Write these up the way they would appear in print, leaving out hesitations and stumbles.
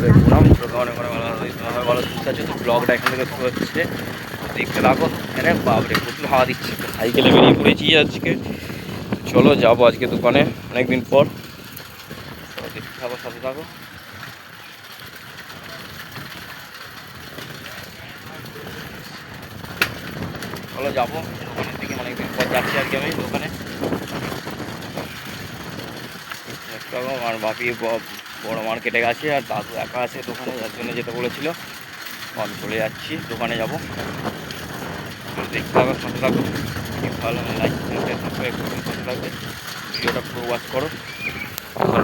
দেখলাম তোকে অনেক অনেক ভালো সুস্থ আছে। তো ব্লগটা এখান থেকে শুরু হচ্ছে, দেখতে থাকো। এখানে বাবরে প্রচুর হাওয়া দিচ্ছে, তো সাইকেলে বেরিয়ে পড়েছি আজকে। চলো যাবো আজকে দোকানে অনেকদিন পর। দেখতে থাকো, সাথে থাকো। চলো যাবো দোকানের দিকে, অনেকদিন পর যাচ্ছি আজকে আমি দোকানে। আর বাপি বড় মার্কেটে গেছে, আর দাদু একা আছে দোকানে, যার জন্য যেতে বলেছিল। আমি চলে যাচ্ছি দোকানে যাবো। দেখতে থাকো, সাথে থাকো। ভালো লাইক সাবস্ক্রাইব করুন, সাথে থাকবে। ভিডিওটা পুরো ওয়াচ করো।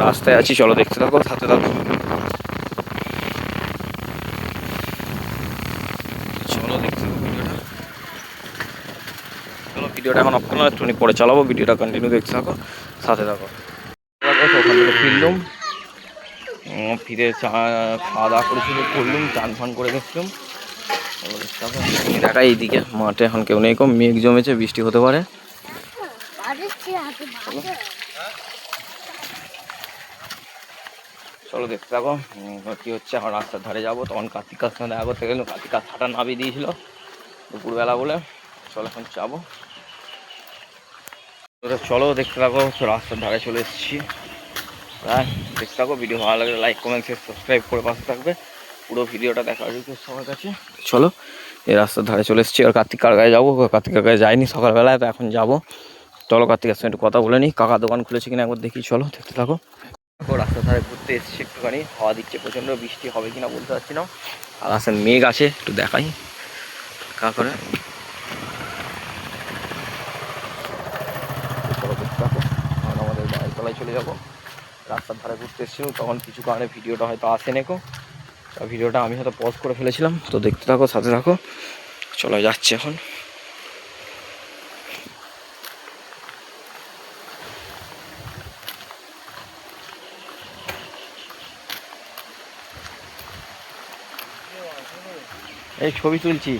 রাস্তায় আছি, চলো দেখতে থাকো, সাথে থাকো। চলো দেখতে থাকো ভিডিওটা। চলো ভিডিওটা এখন অফ করলাম, একটুখানি পরে চালাবো। ভিডিওটা কন্টিনিউ দেখতে থাকো, সাথে থাকো। ওখান থেকে ফিরলুম, ফিরে খাওয়া দাওয়া করেছিল, করলুম, চান ফান করে গেছিলাম। দেখা এইদিকে মাঠে এখন কেউ নেই, কম মেঘ জমেছে, বৃষ্টি হতে পারে। চলো দেখতে থাকো কি হচ্ছে। এখন রাস্তার ধারে যাবো, তখন কার্তিকার সঙ্গে দেখা করতে গেলাম। কার্তিকার ছাটা নামিয়ে দিয়েছিল দুপুরবেলা বলে। চলো এখন যাবো। চলো দেখতে থাকো, রাস্তার ধারে চলে এসেছি। হ্যাঁ দেখতে থাকো, ভিডিও ভালো লাগলে লাইক কমেন্ট শেয়ার সাবস্ক্রাইব করে পাশে থাকবে। পুরো ভিডিওটা দেখার রিকোয়েস্ট সবার কাছে। চলো এই রাস্তার ধারে চলে এসেছি, আর কার্তিক কার গায়ে যাবো। কার্তিকের গায়ে যাইনি সকালবেলায়, তো এখন যাবো। চলো কার্তিকের সঙ্গে একটু কথা বলে নিই, কাকা দোকান খুলেছে কিনা একবার দেখি। চলো দেখতে থাকো। রাস্তার ধারে ঘুরতে এসেছি একটুখানি, হাওয়া দিচ্ছে প্রচণ্ড, বৃষ্টি হবে কিনা বলতে পারছি না। আর আসেন মেঘ আছে, একটু দেখাই কা করে। চলো দেখতে থাকো, কারণ আমাদের বাড়ির তলায় চলে যাবো। রাস্তার ধারে ঘুরতে এসেছিলাম, তখন কিছু কারণে ভিডিওটা হয়তো আসেনি কো। ভিডিওটা আমি হয়তো পজ করে ফেলেছিলাম। তো দেখতে থাকো, সাথে থাকো। চলো যাচ্ছি এখন। এই ছবি তুলছি,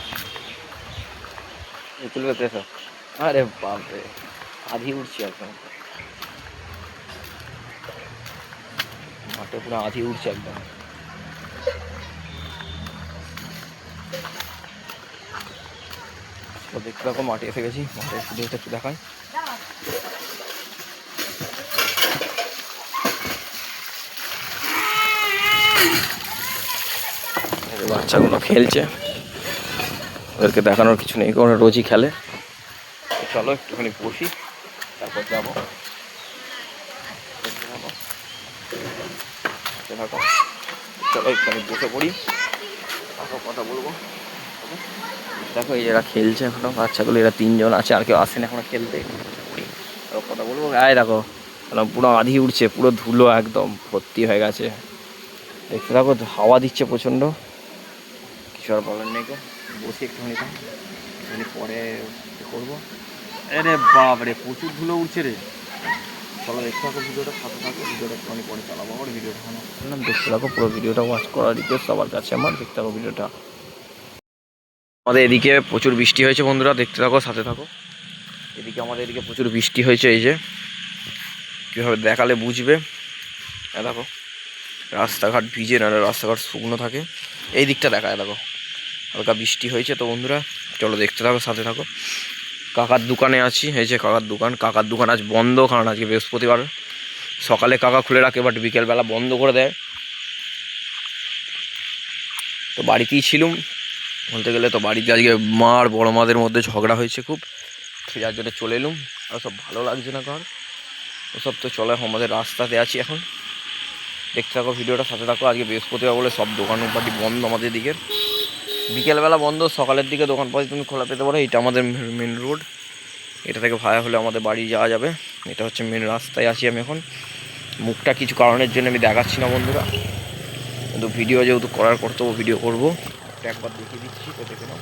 তুলবে তো এসব। আরে বাপরে, আধি উঠছি একদম মাঠে, পুরো আধি উঠছে একদম। তো দেখতে থাকো, মাঠে এসে গেছি। মাঠের ভিডিওটা একটু দেখাই। বাচ্চাগুলো খেলছে, ওদেরকে দেখানোর কিছু নেই, কারণ রোজই খেলে। চলো একটুখানি বসি, তারপর যাবো। চলো একটুখানি বসে পড়ি, তারপর কথা বলবো। দেখো এই যারা খেলছে এখনো বাচ্চাগুলো, এরা তিনজন আছে, আর কেউ আসেনি এখনো খেলতে। কথা বলবো। গায়ে দেখো পুরো আধি উঠছে, পুরো ধুলো একদম ভর্তি হয়ে গেছে। দেখতে থাকো, হাওয়া দিচ্ছে প্রচণ্ড, কিছু আর বলার নেই। বসে একটুখানি পরে করবো। আরে বাপরে প্রচুর ধুলো উঠছে রে। চলো দেখতে থাকো ভিডিওটা, সাথে থাকো। ভিডিওটা একটুখানি পরে চালাবো, আবার ভিডিওটা দেখতে থাকো। পুরো ভিডিওটা ওয়াচ করার রিকোয়েস্ট সবার কাছে আমার। দেখতে থাকো ভিডিওটা। আমাদের এদিকে প্রচুর বৃষ্টি হয়েছে বন্ধুরা, দেখতে থাকো, সাথে থাকো। এদিকে আমাদের এদিকে প্রচুর বৃষ্টি হয়েছে, এই যে কীভাবে দেখালে বুঝবে। দেখো রাস্তাঘাট ভিজে না, রাস্তাঘাট শুকনো থাকে। এই দিকটা দেখায় দেখো, হালকা বৃষ্টি হয়েছে। তো বন্ধুরা চলো দেখতে থাকো, সাথে থাকো। কাকার দোকানে আছি, এই যে কাকার দোকান। কাকার দোকান আজ বন্ধ, কারণ আজকে বৃহস্পতিবার। সকালে কাকা খুলে রাখে, বাট বিকেলবেলা বন্ধ করে দেয়। তো বাড়িতেই ছিলুম বলতে গেলে। তো বাড়িতে আজকে মা আর বড়ো মাদের মধ্যে ঝগড়া হয়েছে খুব, যার জন্য চলে এলুম। আর সব ভালো লাগছে না কার ওসব। তো চলো আমাদের রাস্তাতে আছি এখন, দেখতে থাকো ভিডিওটা, সাথে থাকো। আজকে বৃহস্পতিবার বলে সব দোকানপাটি বন্ধ আমাদের দিকের। বিকেলবেলা বন্ধ, সকালের দিকে দোকানপাটি তুমি খোলা পেতে পারো। এটা আমাদের মেন রোড, এটা থেকে ভায়া হলে আমাদের বাড়ি যাওয়া যাবে। এটা হচ্ছে মেন রাস্তায় আছি আমি এখন। মুখটা কিছু কারণের জন্য আমি দেখাচ্ছি না বন্ধুরা, কিন্তু ভিডিও যেহেতু করার কর্তব্য, ভিডিও করবো। একবার দেখিয়ে দিচ্ছি, তো দেখে নাও।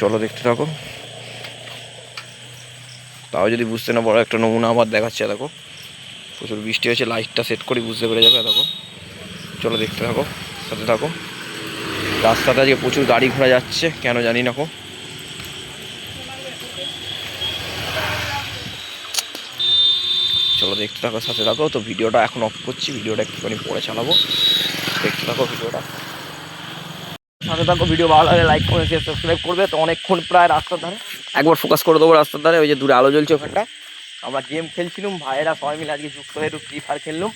চলো দেখতে থাকো। তাও যদি বুঝতে না বড় একটা নমুনা আবার দেখাচ্ছে। দেখো প্রচুর বৃষ্টি হয়েছে, লাইটটা সেট করে বুঝতে পেরে যাবে। দেখো চলো দেখতে থাকো, সাথে থাকো। রাস্তাতে আজকে প্রচুর গাড়ি ঘোড়া যাচ্ছে, কেন জানি না। চলো দেখতে থাকো, সাথে থাকো। তো ভিডিওটা এখন অফ করছি, ভিডিওটা একটুখানি পরে চালাবো। দেখতে থাকো ভিডিওটা, সাথে থাকো। ভিডিও ভালো লাগে লাইক করে শেয়ার সাবস্ক্রাইব করবে। তো অনেকক্ষণ প্রায় রাস্তার ধারে একবার ফোকাস করে দেবো রাস্তার ধারে, ওই যে দূরে আলো জ্বলছে ওখানটা। আমরা গেম খেলছিলাম, ভাইয়েরা সবাই মিলে আজকে যুক্ত হয়ে একটু ফ্রি ফায়ার খেললাম,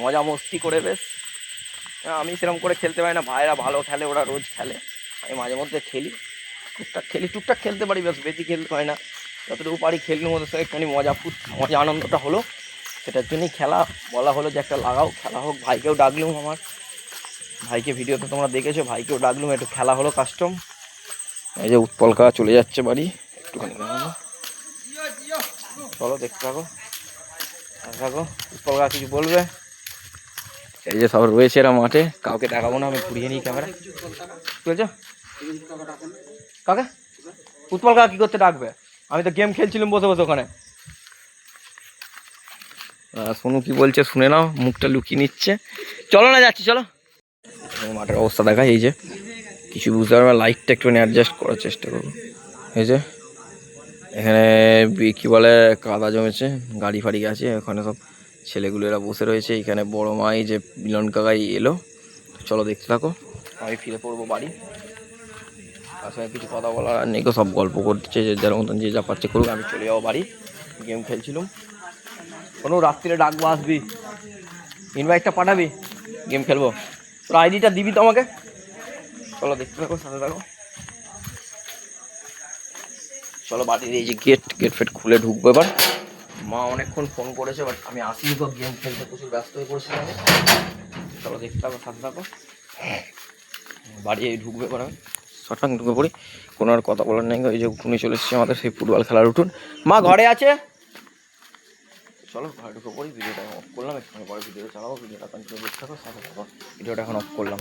মজা মস্তি করে বেশ। আমি সেরকম করে খেলতে পারি না, ভাইয়েরা ভালো খেলে, ওরা রোজ খেলে, আমি মাঝে মধ্যে খেলি, টুকটাক খেলতে পারি, বেশ বেশি খেলতে পারি না, যতটুকু পারি খেললাম ওদের সঙ্গে একটুখানি মজা আনন্দটা হলো, সেটার জন্যই খেলা বলা হলো যে একটা লাগাও, খেলা হোক। ভাইকেও ডাকলুম, আমার ভাইকে ভিডিওতে তোমরা দেখেছো, ভাইকেও ডাকলুম, একটু খেলা হলো কাস্টম। এই যে উৎপল কাকা চলে যাচ্ছে বাড়ি, একটুখানি চলো দেখতে থাকো থাকো। উৎপল কাকা কিছু বলবে? এই যে সব রয়েছে এরা মাঠে, কাউকে দেখাবো না, আমি ঘুরিয়ে নিই ক্যামেরা। বলছো কাকে? উৎপল কাকা কি করতে ডাকবে? আমি তো গেম খেলছিলাম বসে বসে ওখানে। সোনু কি বলছে শুনে নাও, মুখটা লুকিয়ে নিচ্ছে। চলো না, যাচ্ছি চলো। মাঠের অবস্থা দেখায়, এই যে কিছু বুঝতে পারবে, লাইটটা একটুখানি অ্যাডজাস্ট করার চেষ্টা করবো। এই যে এখানে কী বলে কাদা জমেছে, গাড়ি ফাড়ি গেছে, ওখানে সব ছেলেগুলো এরা বসে রয়েছে। এখানে বড় মাই যে মিলন কাকাই এলো, চলো দেখতে থাকো। আমি ফিরে পড়বো বাড়ি, আসলে কিছু কথা বলার আর নেই, সব গল্প করছে, যে যার মতন যে যা পাচ্ছে করুক, আমি চলে যাবো বাড়ি। গেম খেলছিলাম, কোনো রাত্রিরে ডাকবো, আসবি, ইনভাইটটা পাঠাবি, গেম খেলবো, তোর আইডিটা দিবি তো আমাকে। চলো দেখতে থাকো, সাথে থাকো। চলো বাড়ির এই যে গেট ফেট খুলে ঢুকবো এবার। মা অনেকক্ষণ ফোন করেছে, বাট আমি আসিনি তো, গেম খেলতে প্রচুর ব্যস্ত হয়ে পড়েছিলাম। চলো দেখতে থাকো, সাথে থাকো। বাড়ি ঢুকবে এবার, আমি শর্টফাং ঢুকে পড়ি, কোনো আর কথা বলার নেই। ওই যে উঠুনে চলে এসেছে আমাদের সেই ফুটবল খেলার উঠুন। মা ঘরে আছে? চলো ঘরে ঢুকে পড়ি, ভিডিওটা অফ করলাম, একটু পরে ভিডিওটা চালাবো, ভিডিওটা কন্টিনিউ দেখতে থাকো, সাথে থাকো। ভিডিওটা এখন অফ করলাম।